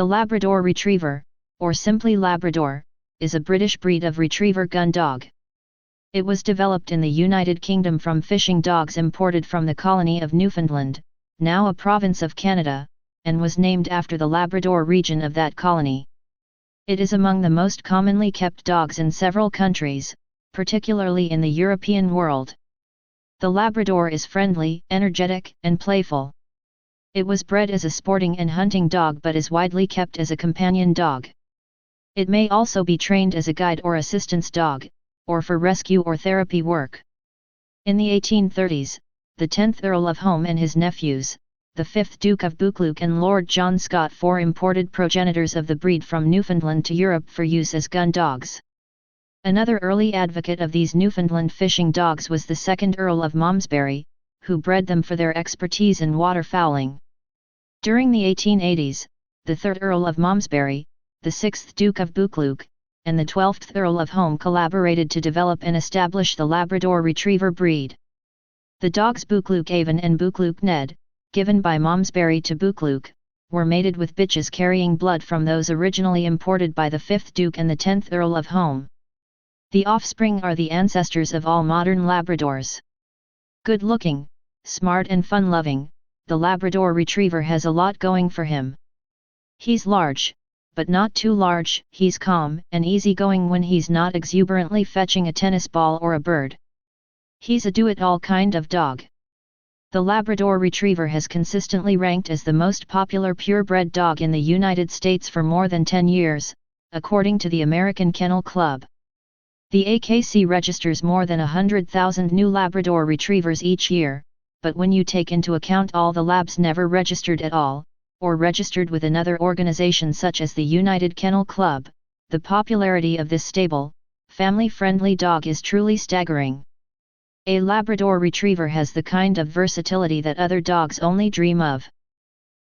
Labrador Retriever, or simply Labrador, is a British breed of retriever gun dog. It was developed in the United Kingdom from fishing dogs imported from the colony of Newfoundland, now a province of Canada, and was named after the Labrador region of that colony. It is among the most commonly kept dogs in several countries, particularly in the European world. The Labrador is friendly, energetic, and playful. It was bred as a sporting and hunting dog but is widely kept as a companion dog. It may also be trained as a guide or assistance dog, or for rescue or therapy work. In the 1830s, the 10th Earl of Home and his nephews, the 5th Duke of Buccleuch and Lord John Scott IV imported progenitors of the breed from Newfoundland to Europe for use as gun dogs. Another early advocate of these Newfoundland fishing dogs was the 2nd Earl of Malmesbury, who bred them for their expertise in waterfowling. During the 1880s, the 3rd Earl of Malmesbury, the 6th Duke of Buccleuch, and the 12th Earl of Home collaborated to develop and establish the Labrador Retriever breed. The dogs Buccleuch Avon and Buccleuch Ned, given by Malmesbury to Buccleuch, were mated with bitches carrying blood from those originally imported by the 5th Duke and the 10th Earl of Home. The offspring are the ancestors of all modern Labradors. Good-looking, smart and fun-loving, the Labrador Retriever has a lot going for him. He's large, but not too large. He's calm and easygoing when he's not exuberantly fetching a tennis ball or a bird. He's a do-it-all kind of dog. The Labrador Retriever has consistently ranked as the most popular purebred dog in the United States for more than 10 years, according to the American Kennel Club. The AKC registers more than 100,000 new Labrador Retrievers each year, but when you take into account all the labs never registered at all, or registered with another organization such as the United Kennel Club, the popularity of this stable, family-friendly dog is truly staggering. A Labrador Retriever has the kind of versatility that other dogs only dream of.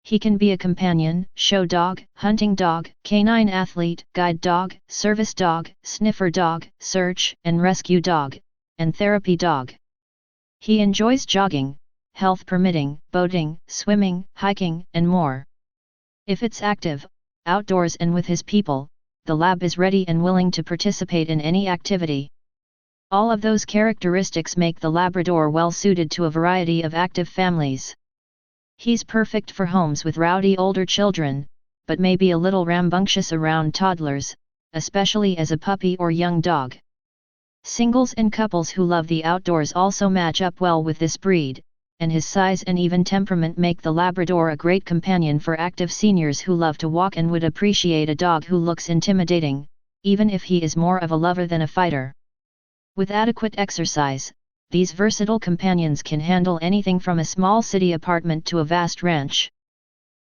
He can be a companion, show dog, hunting dog, canine athlete, guide dog, service dog, sniffer dog, search and rescue dog, and therapy dog. He enjoys jogging, health permitting, boating, swimming, hiking, and more. If it's active, outdoors and with his people, the Lab is ready and willing to participate in any activity. All of those characteristics make the Labrador well suited to a variety of active families. He's perfect for homes with rowdy older children, but may be a little rambunctious around toddlers, especially as a puppy or young dog. Singles and couples who love the outdoors also match up well with this breed, and his size and even temperament make the Labrador a great companion for active seniors who love to walk and would appreciate a dog who looks intimidating, even if he is more of a lover than a fighter. With adequate exercise, these versatile companions can handle anything from a small city apartment to a vast ranch.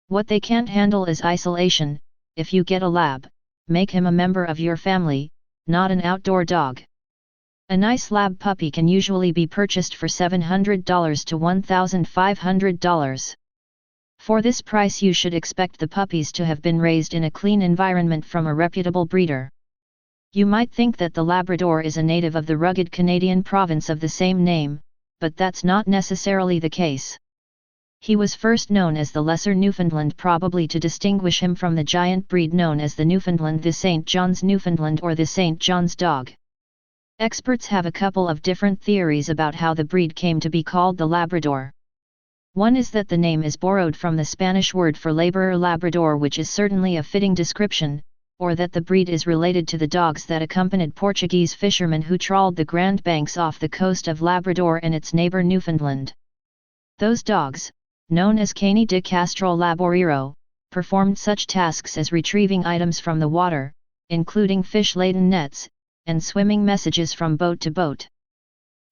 What they can't handle is isolation. If you get a Lab, make him a member of your family, not an outdoor dog. A nice Lab puppy can usually be purchased for $700 to $1,500. For this price you should expect the puppies to have been raised in a clean environment from a reputable breeder. You might think that the Labrador is a native of the rugged Canadian province of the same name, but that's not necessarily the case. He was first known as the Lesser Newfoundland, probably to distinguish him from the giant breed known as the Newfoundland, the St. John's Newfoundland or the St. John's dog. Experts have a couple of different theories about how the breed came to be called the Labrador. One is that the name is borrowed from the Spanish word for laborer labrador, which is certainly a fitting description, or that the breed is related to the dogs that accompanied Portuguese fishermen who trawled the Grand Banks off the coast of Labrador and its neighbor Newfoundland. Those dogs, known as Cani de Castro Laborero, performed such tasks as retrieving items from the water, including fish-laden nets, and swimming messages from boat to boat.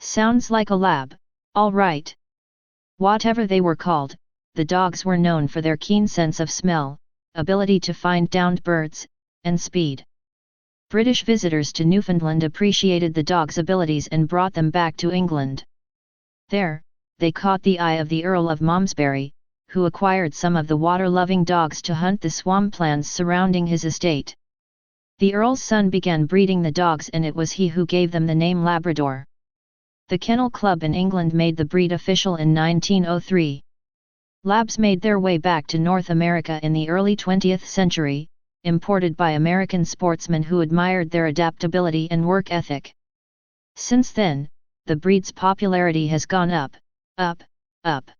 Sounds like a Lab, all right. Whatever they were called, the dogs were known for their keen sense of smell, ability to find downed birds, and speed. British visitors to Newfoundland appreciated the dog's abilities and brought them back to England. There, they caught the eye of the Earl of Malmesbury, who acquired some of the water-loving dogs to hunt the swamplands surrounding his estate. The Earl's son began breeding the dogs and it was he who gave them the name Labrador. The Kennel Club in England made the breed official in 1903. Labs made their way back to North America in the early 20th century, imported by American sportsmen who admired their adaptability and work ethic. Since then, the breed's popularity has gone up, up, up.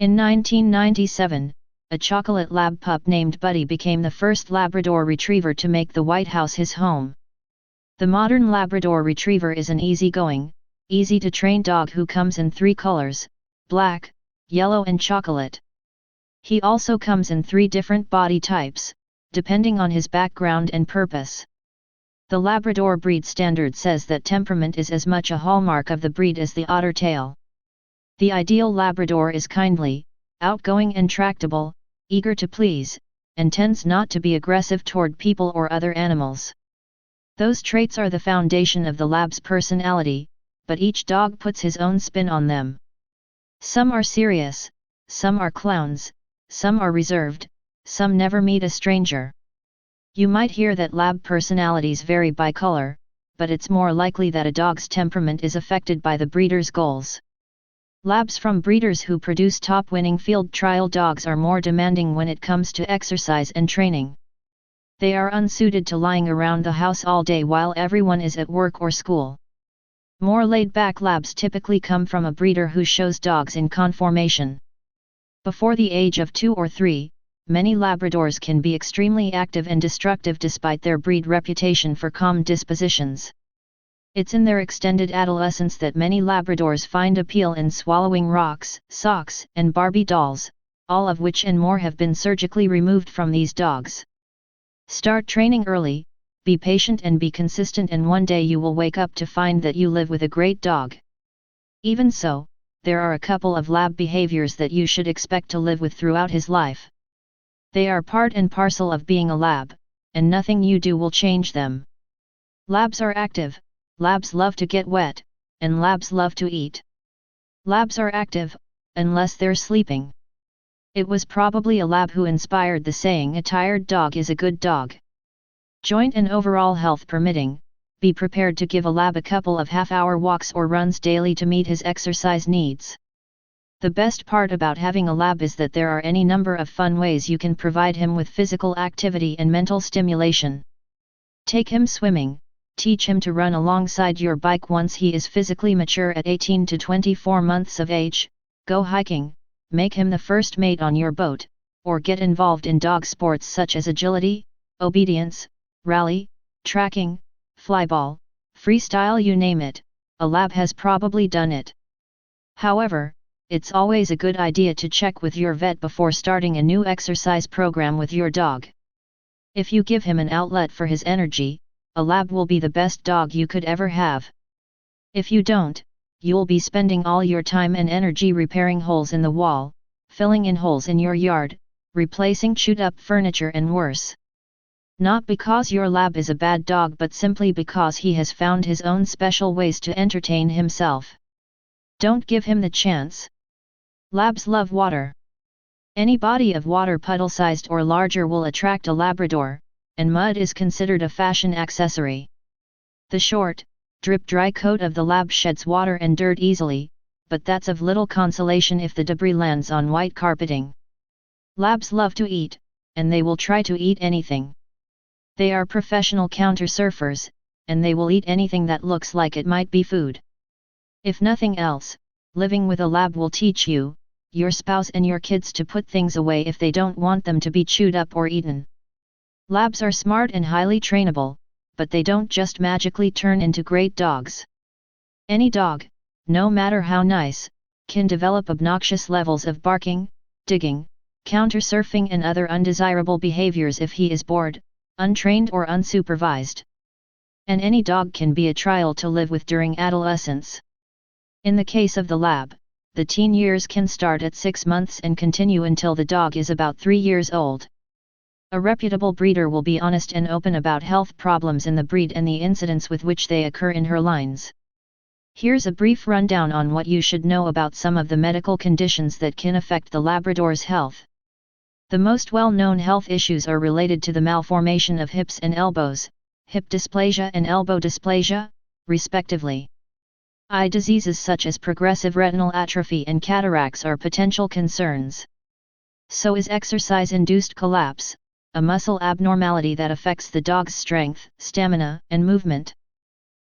In 1997, a chocolate lab pup named Buddy became the first Labrador Retriever to make the White House his home. The modern Labrador Retriever is an easygoing, easy-to-train dog who comes in 3 colors, black, yellow and chocolate. He also comes in 3 different body types, depending on his background and purpose. The Labrador breed standard says that temperament is as much a hallmark of the breed as the otter tail. The ideal Labrador is kindly, outgoing and tractable, eager to please, and tends not to be aggressive toward people or other animals. Those traits are the foundation of the Lab's personality, but each dog puts his own spin on them. Some are serious, some are clowns, some are reserved, some never meet a stranger. You might hear that Lab personalities vary by color, but it's more likely that a dog's temperament is affected by the breeder's goals. Labs from breeders who produce top-winning field trial dogs are more demanding when it comes to exercise and training. They are unsuited to lying around the house all day while everyone is at work or school. More laid-back Labs typically come from a breeder who shows dogs in conformation. Before the age of 2 or 3, many Labradors can be extremely active and destructive despite their breed reputation for calm dispositions. It's in their extended adolescence that many Labradors find appeal in swallowing rocks, socks, and Barbie dolls, all of which and more have been surgically removed from these dogs. Start training early, be patient and be consistent, and one day you will wake up to find that you live with a great dog. Even so, there are a couple of Lab behaviors that you should expect to live with throughout his life. They are part and parcel of being a Lab, and nothing you do will change them. Labs are active, Labs love to get wet, and Labs love to eat. Labs are active, unless they're sleeping. It was probably a Lab who inspired the saying, "A tired dog is a good dog." Joint and overall health permitting, be prepared to give a Lab a couple of half-hour walks or runs daily to meet his exercise needs. The best part about having a Lab is that there are any number of fun ways you can provide him with physical activity and mental stimulation. Take him swimming, teach him to run alongside your bike once he is physically mature at 18 to 24 months of age, go hiking, make him the first mate on your boat, or get involved in dog sports such as agility, obedience, rally, tracking, flyball, freestyle, you name it, a Lab has probably done it. However, it's always a good idea to check with your vet before starting a new exercise program with your dog. If you give him an outlet for his energy, a Lab will be the best dog you could ever have. If you don't, you'll be spending all your time and energy repairing holes in the wall, filling in holes in your yard, replacing chewed-up furniture and worse. Not because your Lab is a bad dog, but simply because he has found his own special ways to entertain himself. Don't give him the chance. Labs love water. Any body of water puddle-sized or larger will attract a Labrador, and mud is considered a fashion accessory. The short, drip-dry coat of the Lab sheds water and dirt easily, but that's of little consolation if the debris lands on white carpeting. Labs love to eat, and they will try to eat anything. They are professional counter surfers, and they will eat anything that looks like it might be food. If nothing else, living with a Lab will teach you, your spouse and your kids to put things away if they don't want them to be chewed up or eaten. Labs are smart and highly trainable, but they don't just magically turn into great dogs. Any dog, no matter how nice, can develop obnoxious levels of barking, digging, counter-surfing and other undesirable behaviors if he is bored, untrained or unsupervised. And any dog can be a trial to live with during adolescence. In the case of the Lab, the teen years can start at 6 months and continue until the dog is about 3 years old. A reputable breeder will be honest and open about health problems in the breed and the incidents with which they occur in her lines. Here's a brief rundown on what you should know about some of the medical conditions that can affect the Labrador's health. The most well-known health issues are related to the malformation of hips and elbows, hip dysplasia and elbow dysplasia, respectively. Eye diseases such as progressive retinal atrophy and cataracts are potential concerns. So is exercise-induced collapse, a muscle abnormality that affects the dog's strength, stamina, and movement.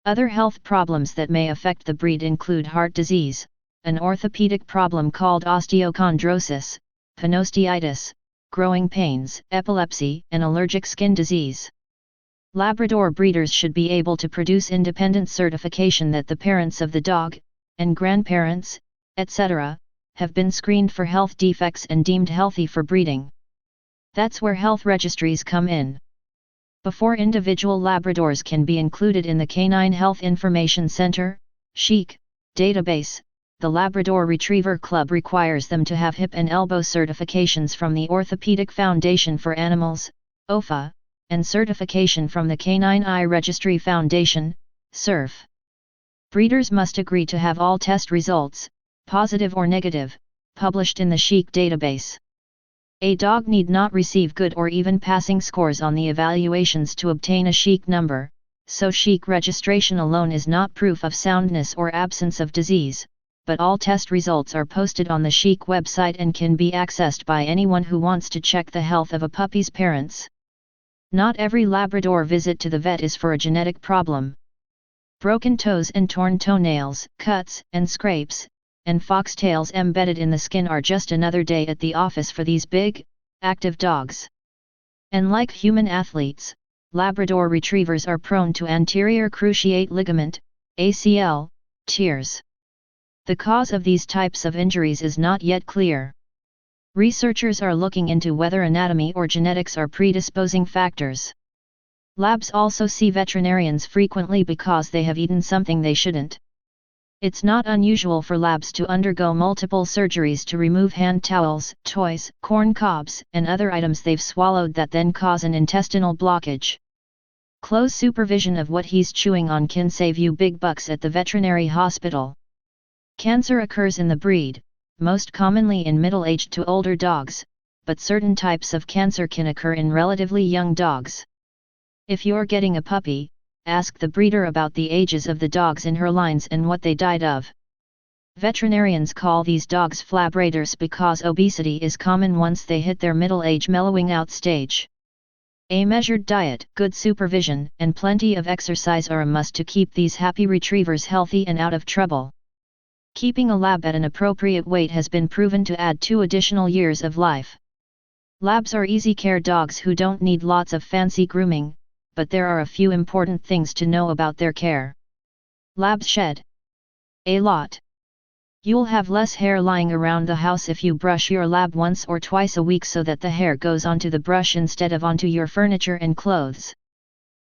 Other health problems that may affect the breed include heart disease, an orthopedic problem called osteochondrosis, panosteitis, growing pains, epilepsy, and allergic skin disease. Labrador breeders should be able to produce independent certification that the parents of the dog, and grandparents, etc., have been screened for health defects and deemed healthy for breeding. That's where health registries come in. Before individual Labradors can be included in the Canine Health Information Center, (CHIC) database, the Labrador Retriever Club requires them to have hip and elbow certifications from the Orthopedic Foundation for Animals, OFA, and certification from the Canine Eye Registry Foundation, CERF. Breeders must agree to have all test results, positive or negative, published in the CHIC database. A dog need not receive good or even passing scores on the evaluations to obtain a CHIC number, so CHIC registration alone is not proof of soundness or absence of disease, but all test results are posted on the CHIC website and can be accessed by anyone who wants to check the health of a puppy's parents. Not every Labrador visit to the vet is for a genetic problem. Broken toes and torn toenails, cuts and scrapes, and foxtails embedded in the skin are just another day at the office for these big, active dogs. And like human athletes, Labrador retrievers are prone to anterior cruciate ligament, ACL, tears. The cause of these types of injuries is not yet clear. Researchers are looking into whether anatomy or genetics are predisposing factors. Labs also see veterinarians frequently because they have eaten something they shouldn't. It's not unusual for labs to undergo multiple surgeries to remove hand towels, toys, corn cobs, and other items they've swallowed that then cause an intestinal blockage. Close supervision of what he's chewing on can save you big bucks at the veterinary hospital. Cancer occurs in the breed, most commonly in middle-aged to older dogs, but certain types of cancer can occur in relatively young dogs. If you're getting a puppy, ask the breeder about the ages of the dogs in her lines and what they died of. Veterinarians call these dogs flabradors because obesity is common once they hit their middle age mellowing out stage. A measured diet, good supervision, and plenty of exercise are a must to keep these happy retrievers healthy and out of trouble. Keeping a lab at an appropriate weight has been proven to add 2 additional years of life. Labs are easy care dogs who don't need lots of fancy grooming, but there are a few important things to know about their care. Labs shed a lot. You'll have less hair lying around the house if you brush your lab once or twice a week so that the hair goes onto the brush instead of onto your furniture and clothes.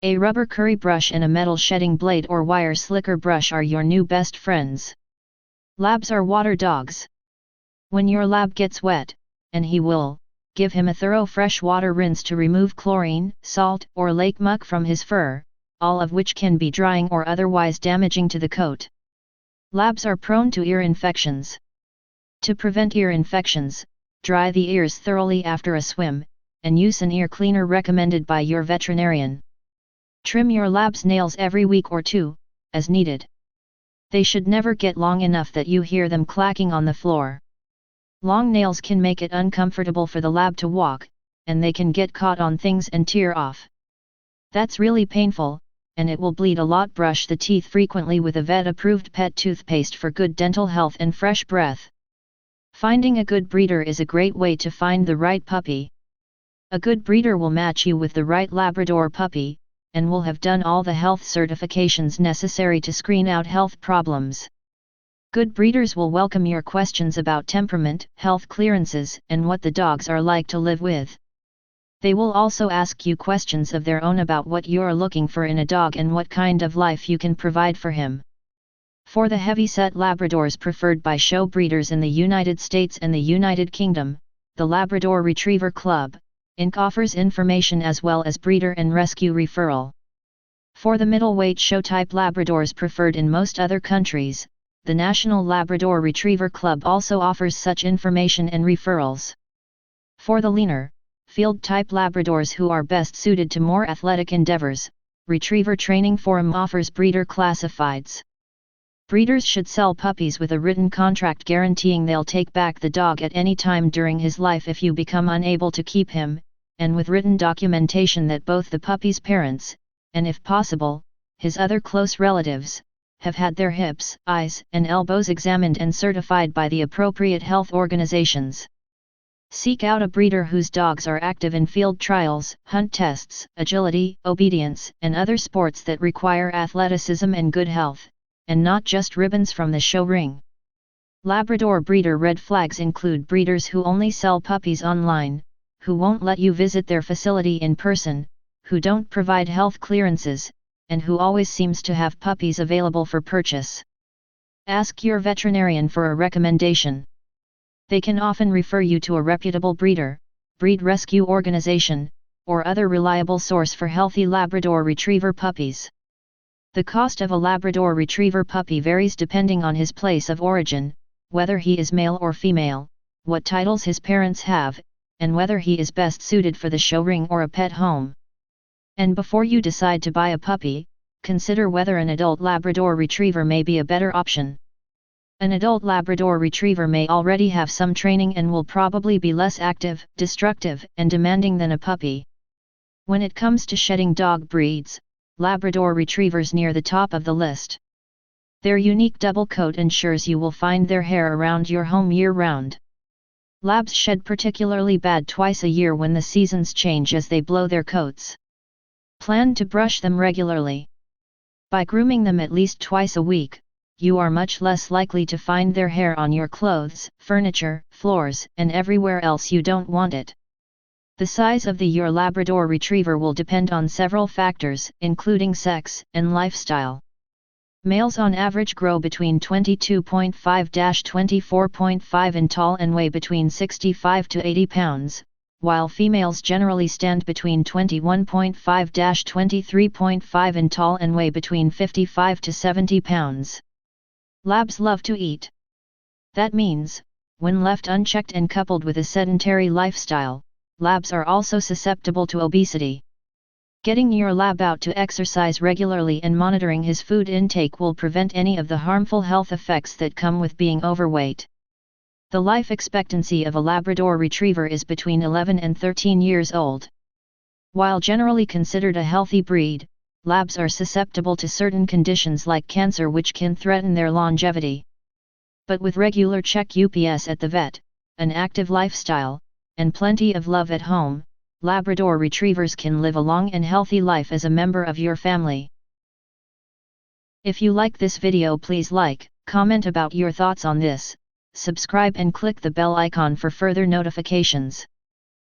A rubber curry brush and a metal shedding blade or wire slicker brush are your new best friends. Labs are water dogs. When your lab gets wet, and he will, give him a thorough fresh water rinse to remove chlorine, salt, or lake muck from his fur, all of which can be drying or otherwise damaging to the coat. Labs are prone to ear infections. To prevent ear infections, dry the ears thoroughly after a swim, and use an ear cleaner recommended by your veterinarian. Trim your lab's nails every week or 2, as needed. They should never get long enough that you hear them clacking on the floor. Long nails can make it uncomfortable for the lab to walk, and they can get caught on things and tear off. That's really painful, and it will bleed a lot. Brush the teeth frequently with a vet-approved pet toothpaste for good dental health and fresh breath. Finding a good breeder is a great way to find the right puppy. A good breeder will match you with the right Labrador puppy, and will have done all the health certifications necessary to screen out health problems. Good breeders will welcome your questions about temperament, health clearances, and what the dogs are like to live with. They will also ask you questions of their own about what you're looking for in a dog and what kind of life you can provide for him. For the heavy-set Labradors preferred by show breeders in the United States and the United Kingdom, the Labrador Retriever Club, Inc. offers information as well as breeder and rescue referral. For the middleweight show-type Labradors preferred in most other countries, the National Labrador Retriever Club also offers such information and referrals. For the leaner, field-type Labradors who are best suited to more athletic endeavors, Retriever Training Forum offers breeder classifieds. Breeders should sell puppies with a written contract guaranteeing they'll take back the dog at any time during his life if you become unable to keep him, and with written documentation that both the puppy's parents, and if possible, his other close relatives, have had their hips, eyes, and elbows examined and certified by the appropriate health organizations. Seek out a breeder whose dogs are active in field trials, hunt tests, agility, obedience, and other sports that require athleticism and good health, and not just ribbons from the show ring. Labrador breeder red flags include breeders who only sell puppies online, who won't let you visit their facility in person, who don't provide health clearances, and who always seems to have puppies available for purchase. Ask your veterinarian for a recommendation. They can often refer you to a reputable breeder, breed rescue organization, or other reliable source for healthy Labrador Retriever puppies. The cost of a Labrador Retriever puppy varies depending on his place of origin, whether he is male or female, what titles his parents have, and whether he is best suited for the show ring or a pet home. And before you decide to buy a puppy, consider whether an adult Labrador Retriever may be a better option. An adult Labrador Retriever may already have some training and will probably be less active, destructive, and demanding than a puppy. When it comes to shedding dog breeds, Labrador Retrievers near the top of the list. Their unique double coat ensures you will find their hair around your home year-round. Labs shed particularly bad twice a year when the seasons change as they blow their coats. Plan to brush them regularly. By grooming them at least twice a week, you are much less likely to find their hair on your clothes, furniture, floors, and everywhere else you don't want it. The size of your Labrador Retriever will depend on several factors, including sex and lifestyle. Males on average grow between 22.5–24.5 in tall and weigh between 65 to 80 pounds, while females generally stand between 21.5–23.5 in tall and weigh between 55 to 70 pounds. Labs love to eat. That means, when left unchecked and coupled with a sedentary lifestyle, Labs are also susceptible to obesity. Getting your lab out to exercise regularly and monitoring his food intake will prevent any of the harmful health effects that come with being overweight. The life expectancy of a Labrador Retriever is between 11 and 13 years old. While generally considered a healthy breed, Labs are susceptible to certain conditions like cancer which can threaten their longevity. But with regular check-ups at the vet, an active lifestyle, and plenty of love at home, Labrador Retrievers can live a long and healthy life as a member of your family. If you like this video, please like, comment about your thoughts on this, subscribe and click the bell icon for further notifications.